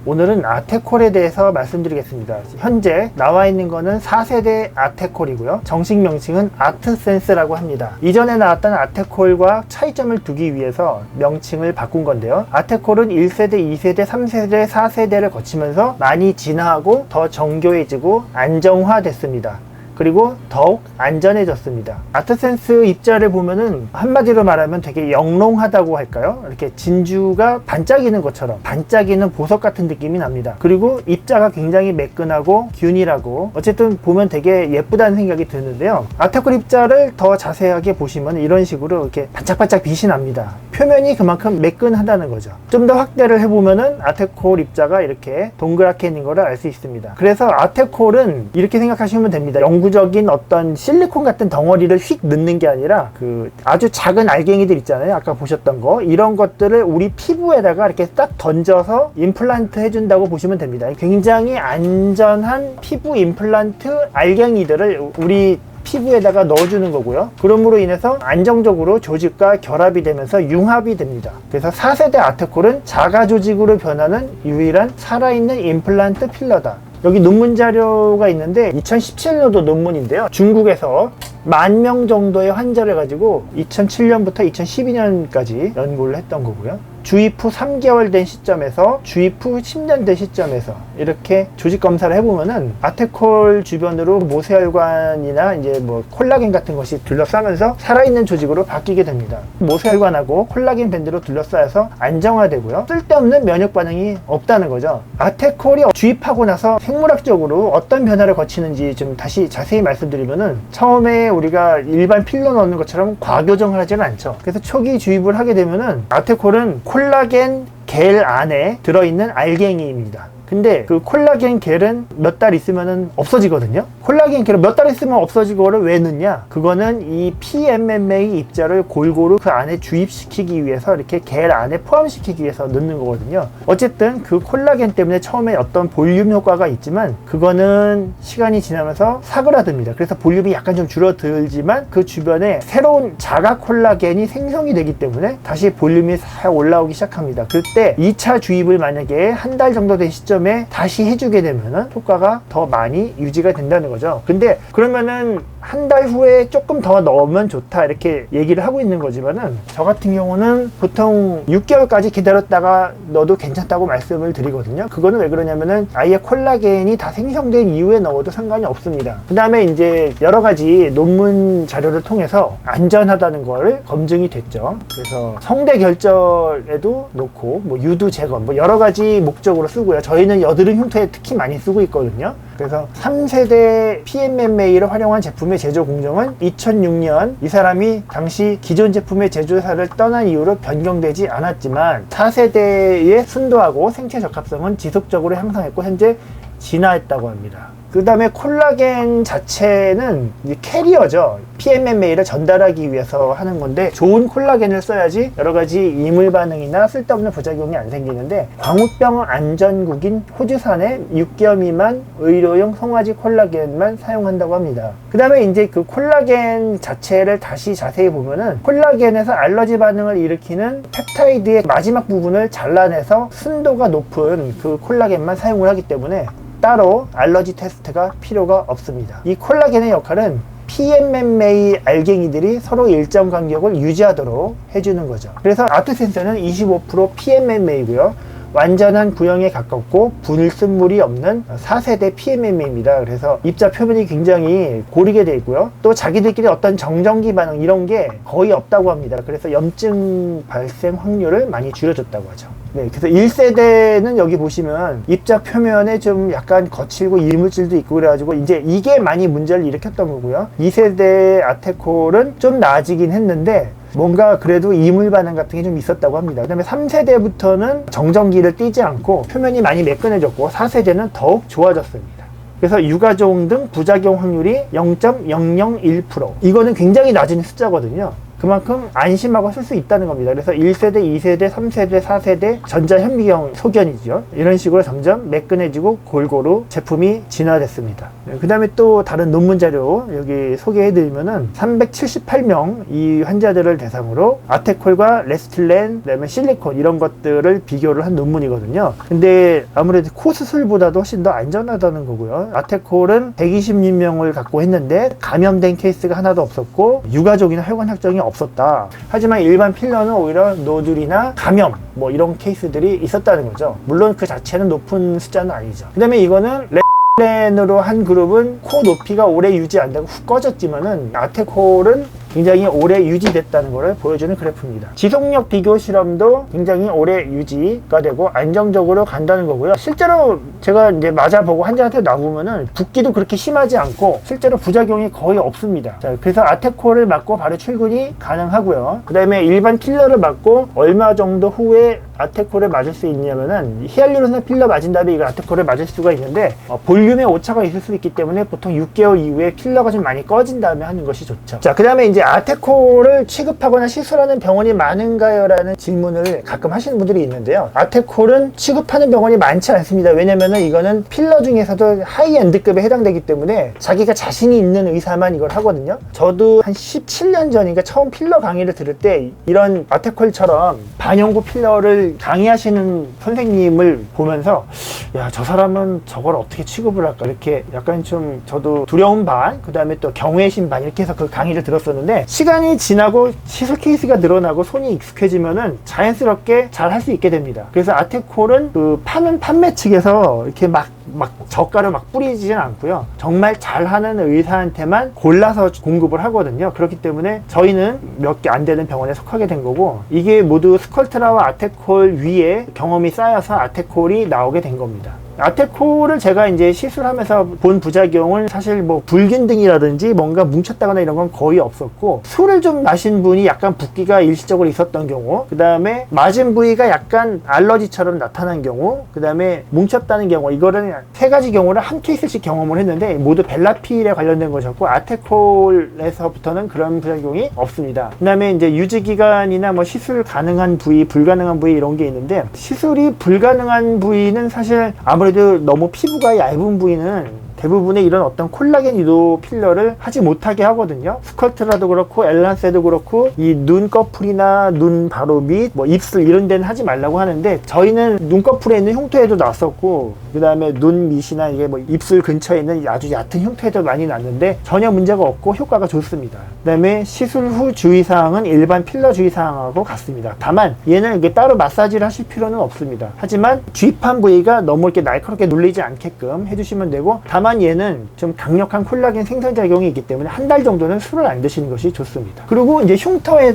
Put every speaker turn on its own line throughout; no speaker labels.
오늘은 아테콜에 대해서 말씀드리겠습니다. 현재 나와 있는 거는 4세대 아테콜이고요. 정식 명칭은 아트센스라고 합니다. 이전에 나왔던 아테콜과 차이점을 두기 위해서 명칭을 바꾼 건데요. 아테콜은 1세대, 2세대, 3세대, 4세대를 거치면서 많이 진화하고 더 정교해지고 안정화됐습니다. 그리고 더욱 안전해졌습니다. 아트센스 입자를 보면은 한마디로 말하면 되게 영롱하다고 할까요? 이렇게 진주가 반짝이는 것처럼 반짝이는 보석 같은 느낌이 납니다. 그리고 입자가 굉장히 매끈하고 균일하고 어쨌든 보면 되게 예쁘다는 생각이 드는데요. 아테콜 입자를 더 자세하게 보시면 이런 식으로 이렇게 반짝반짝 빛이 납니다. 표면이 그만큼 매끈하다는 거죠. 좀 더 확대를 해보면은 아테콜 입자가 이렇게 동그랗게 있는 것을 알 수 있습니다. 그래서 아테콜은 이렇게 생각하시면 됩니다. 영구적인 어떤 실리콘 같은 덩어리를 휙 넣는 게 아니라 그 아주 작은 알갱이들 있잖아요. 아까 보셨던 거. 이런 것들을 우리 피부에다가 이렇게 딱 던져서 임플란트 해준다고 보시면 됩니다. 굉장히 안전한 피부 임플란트 알갱이들을 우리 피부에다가 넣어주는 거고요. 그러므로 인해서 안정적으로 조직과 결합이 되면서 융합이 됩니다. 그래서 4세대 아테콜은 자가 조직으로 변하는 유일한 살아있는 임플란트 필러다. 여기 논문 자료가 있는데 2017년도 논문인데요. 중국에서 10,000명 정도의 환자를 가지고 2007년부터 2012년까지 연구를 했던 거고요. 주입 후 3개월 된 시점에서 주입 후 10년 된 시점에서 이렇게 조직 검사를 해보면은 아테콜 주변으로 모세혈관이나 이제 뭐 콜라겐 같은 것이 둘러싸면서 살아있는 조직으로 바뀌게 됩니다. 모세혈관하고 콜라겐 밴드로 둘러싸여서 안정화되고요. 쓸데없는 면역 반응이 없다는 거죠. 아테콜이 주입하고 나서 생물학적으로 어떤 변화를 거치는지 좀 다시 자세히 말씀드리면은 처음에 우리가 일반 필러 넣는 것처럼 과교정을 하지는 않죠. 그래서 초기 주입을 하게 되면은 아테콜은 콜라겐 겔 안에 들어있는 알갱이입니다. 근데 그 콜라겐 겔은 몇 달 있으면 없어지거든요. 콜라겐 겔은 몇 달 있으면 없어지고를 왜 넣냐? 그거는 이 PMMA 입자를 골고루 그 안에 주입시키기 위해서 이렇게 겔 안에 포함시키기 위해서 넣는 거거든요. 어쨌든 그 콜라겐 때문에 처음에 어떤 볼륨 효과가 있지만 그거는 시간이 지나면서 사그라듭니다. 그래서 볼륨이 약간 좀 줄어들지만 그 주변에 새로운 자가 콜라겐이 생성이 되기 때문에 다시 볼륨이 싹 올라오기 시작합니다. 그때 2차 주입을 만약에 한 달 정도 된 시점 다시 해주게 되면은 효과가 더 많이 유지가 된다는 거죠. 근데 그러면은 한 달 후에 조금 더 넣으면 좋다 이렇게 얘기를 하고 있는 거지만은 저 같은 경우는 보통 6개월까지 기다렸다가 넣어도 괜찮다고 말씀을 드리거든요. 그거는 왜 그러냐면은 아예 콜라겐이 다 생성된 이후에 넣어도 상관이 없습니다. 그 다음에 이제 여러 가지 논문 자료를 통해서 안전하다는 걸 검증이 됐죠. 그래서 성대 결절에도 놓고 뭐 유두 제거 뭐 여러 가지 목적으로 쓰고요. 저희는 여드름 흉터에 특히 많이 쓰고 있거든요. 그래서 3세대 PMMA를 활용한 제품의 제조 공정은 2006년 이 사람이 당시 기존 제품의 제조사를 떠난 이후로 변경되지 않았지만 4세대의 순도하고 생체 적합성은 지속적으로 향상했고 현재 진화했다고 합니다. 그 다음에 콜라겐 자체는 캐리어죠. PMMA를 전달하기 위해서 하는 건데 좋은 콜라겐을 써야지 여러가지 이물 반응이나 쓸데없는 부작용이 안 생기는데 광우병 안전국인 호주산의 6개월 미만 의료용 송아지 콜라겐만 사용한다고 합니다. 그 다음에 이제 그 콜라겐 자체를 다시 자세히 보면은 콜라겐에서 알러지 반응을 일으키는 펩타이드의 마지막 부분을 잘라내서 순도가 높은 그 콜라겐만 사용을 하기 때문에 따로 알러지 테스트가 필요가 없습니다. 이 콜라겐의 역할은 PMMA 알갱이들이 서로 일정 간격을 유지하도록 해주는 거죠. 그래서 아트센서는 25% PMMA이고요. 완전한 구형에 가깝고 분일순물이 없는 4세대 PMMA입니다. 그래서 입자 표면이 굉장히 고르게 되어 있고요. 또 자기들끼리 어떤 정전기 반응 이런 게 거의 없다고 합니다. 그래서 염증 발생 확률을 많이 줄여줬다고 하죠. 네, 그래서 1세대는 여기 보시면 입자 표면에 좀 약간 거칠고 이물질도 있고 그래가지고 이제 이게 많이 문제를 일으켰던 거고요. 2세대 아테콜은 좀 나아지긴 했는데 뭔가 그래도 이물 반응 같은 게 좀 있었다고 합니다. 그 다음에 3세대부터는 정전기를 띠지 않고 표면이 많이 매끈해졌고 4세대는 더욱 좋아졌습니다. 그래서 유가종 등 부작용 확률이 0.001%. 이거는 굉장히 낮은 숫자거든요. 그만큼 안심하고 쓸 수 있다는 겁니다. 그래서 1세대, 2세대, 3세대, 4세대 전자현미경 소견이죠. 이런 식으로 점점 매끈해지고 골고루 제품이 진화됐습니다. 그 다음에 또 다른 논문 자료 여기 소개해드리면은 378명 이 환자들을 대상으로 아테콜과 레스틸렌, 그다음에 실리콘 이런 것들을 비교를 한 논문이거든요. 근데 아무래도 코 수술보다도 훨씬 더 안전하다는 거고요. 아테콜은 126명을 갖고 했는데 감염된 케이스가 하나도 없었고 유가족이나 혈관 확정이 없었다. 하지만 일반 필러는 오히려 노즐이나 감염 뭐 이런 케이스들이 있었다는 거죠. 물론 그 자체는 높은 숫자는 아니죠. 그 다음에 이거는 레스틸렌으로 한 그룹은 코 높이가 오래 유지 안 되고 훅 꺼졌지만은 아테콜은 굉장히 오래 유지됐다는 것을 보여주는 그래프입니다. 지속력 비교 실험도 굉장히 오래 유지가 되고 안정적으로 간다는 거고요. 실제로 제가 이제 맞아보고 환자한테 놔보면은 붓기도 그렇게 심하지 않고 실제로 부작용이 거의 없습니다. 자, 그래서 아테콜을 맞고 바로 출근이 가능하고요. 그 다음에 일반 필러를 맞고 얼마 정도 후에 아테콜을 맞을 수 있냐면은 히알루론산 필러 맞은 다음에 이거 아테콜을 맞을 수가 있는데 볼륨의 오차가 있을 수 있기 때문에 보통 6개월 이후에 필러가 좀 많이 꺼진 다음에 하는 것이 좋죠. 자, 그 다음에 이제 아테콜을 취급하거나 시술하는 병원이 많은가요? 라는 질문을 가끔 하시는 분들이 있는데요. 아테콜은 취급하는 병원이 많지 않습니다. 왜냐면은 이거는 필러 중에서도 하이엔드급에 해당되기 때문에 자기가 자신이 있는 의사만 이걸 하거든요. 저도 한 17년 전인가 처음 필러 강의를 들을 때 이런 아테콜처럼 반영구 필러를 강의하시는 선생님을 보면서 야, 저 사람은 저걸 어떻게 취급을 할까 이렇게 약간 좀 저도 두려움 반, 그 다음에 또 경외심 반 이렇게 해서 그 강의를 들었었는데 시간이 지나고 시술 케이스가 늘어나고 손이 익숙해지면은 자연스럽게 잘 할 수 있게 됩니다. 그래서 아테콜은 그 파는 판매 측에서 이렇게 막 저가를 막 뿌리지는 않고요. 정말 잘하는 의사한테만 골라서 공급을 하거든요. 그렇기 때문에 저희는 몇 개 안 되는 병원에 속하게 된 거고 이게 모두 스컬트라와 아테콜 위에 경험이 쌓여서 아테콜이 나오게 된 겁니다. 아테콜을 제가 이제 시술하면서 본 부작용은 사실 뭐 불균등이라든지 뭔가 뭉쳤다거나 이런 건 거의 없었고 술을 좀 마신 분이 약간 붓기가 일시적으로 있었던 경우, 그 다음에 맞은 부위가 약간 알러지처럼 나타난 경우, 그 다음에 뭉쳤다는 경우, 이거는 세 가지 경우를 한 케이스씩 경험을 했는데 모두 벨라필에 관련된 것이었고 아테콜에서부터는 그런 부작용이 없습니다. 그 다음에 이제 유지기간이나 뭐 시술 가능한 부위, 불가능한 부위 이런 게 있는데 시술이 불가능한 부위는 사실 아무래도 너무 피부가 얇은 부위는 대부분의 이런 어떤 콜라겐 유도 필러를 하지 못하게 하거든요. 스컬트라도 그렇고 엘란세도 그렇고 이 눈꺼풀이나 눈 바로 밑, 뭐 입술 이런 데는 하지 말라고 하는데 저희는 눈꺼풀에 있는 흉터에도 났었고 그 다음에 눈 밑이나 이게 뭐 입술 근처에 있는 아주 얕은 흉터에도 많이 났는데 전혀 문제가 없고 효과가 좋습니다. 그 다음에 시술 후 주의사항은 일반 필러 주의사항하고 같습니다. 다만 얘는 이게 따로 마사지를 하실 필요는 없습니다. 하지만 주입한 부위가 너무 이렇게 날카롭게 눌리지 않게끔 해주시면 되고 다만 얘는 좀 강력한 콜라겐 생성작용이 있기 때문에 한 달 정도는 술을 안 드시는 것이 좋습니다. 그리고 이제 흉터에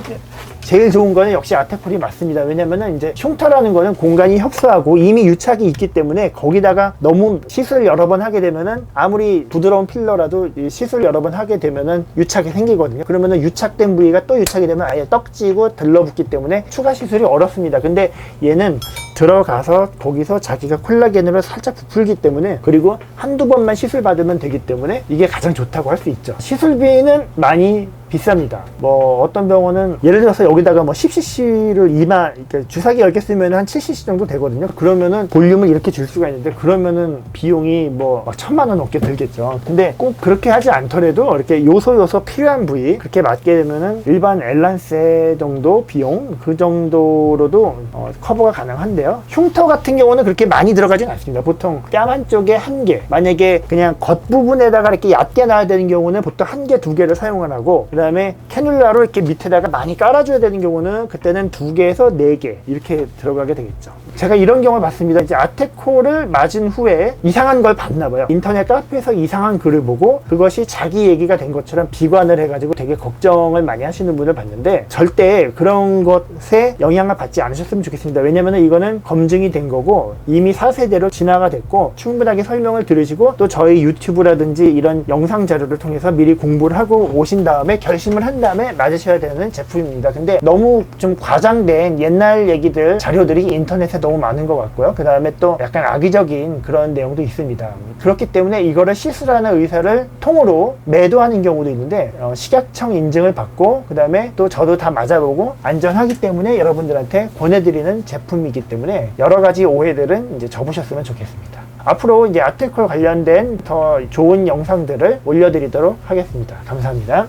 제일 좋은 거는 역시 아테콜이 맞습니다. 왜냐면은 이제 흉터라는 거는 공간이 협소하고 이미 유착이 있기 때문에 거기다가 너무 시술을 여러 번 하게 되면은 아무리 부드러운 필러라도 시술 여러 번 하게 되면은 유착이 생기거든요. 그러면은 유착된 부위가 또 유착이 되면 아예 떡지고 들러붙기 때문에 추가 시술이 어렵습니다. 근데 얘는 들어가서 거기서 자기가 콜라겐으로 살짝 부풀기 때문에 그리고 한두 번만 시술 받으면 되기 때문에 이게 가장 좋다고 할 수 있죠. 시술비는 많이 비쌉니다. 뭐 어떤 병원은 예를 들어서 여기다가 뭐 10cc를 그러니까 주사기 10개 쓰면 한 7cc 정도 되거든요. 그러면은 볼륨을 이렇게 줄 수가 있는데 그러면은 비용이 뭐 막 1000만 원 넘게 들겠죠. 근데 꼭 그렇게 하지 않더라도 이렇게 요소 필요한 부위 그렇게 맞게 되면은 일반 엘란세 정도 비용 그 정도로도 커버가 가능한데요. 흉터 같은 경우는 그렇게 많이 들어가진 않습니다. 보통 뺨 한쪽에 1개, 만약에 그냥 겉부분에다가 이렇게 얕게 놔야 되는 경우는 보통 1개, 2개를 사용을 하고 그 다음에 캐뉼라로 이렇게 밑에다가 많이 깔아줘야 되는 경우는 그때는 2개에서 4개 이렇게 들어가게 되겠죠. 제가 이런 경우를 봤습니다. 이제 아테콜을 맞은 후에 이상한 걸 봤나 봐요. 인터넷 카페에서 이상한 글을 보고 그것이 자기 얘기가 된 것처럼 비관을 해가지고 되게 걱정을 많이 하시는 분을 봤는데 절대 그런 것에 영향을 받지 않으셨으면 좋겠습니다. 왜냐면 이거는 검증이 된 거고 이미 4세대로 진화가 됐고 충분하게 설명을 들으시고 또 저희 유튜브라든지 이런 영상 자료를 통해서 미리 공부를 하고 오신 다음에 결심을 한 다음에 맞으셔야 되는 제품입니다. 근데 너무 좀 과장된 옛날 얘기들, 자료들이 인터넷에 너무 많은 것 같고요. 그 다음에 또 약간 악의적인 그런 내용도 있습니다. 그렇기 때문에 이거를 시술하는 의사를 통으로 매도하는 경우도 있는데 식약청 인증을 받고 그 다음에 또 저도 다 맞아보고 안전하기 때문에 여러분들한테 권해드리는 제품이기 때문에 여러 가지 오해들은 이제 접으셨으면 좋겠습니다. 앞으로 이제 아테콜 관련된 더 좋은 영상들을 올려드리도록 하겠습니다. 감사합니다.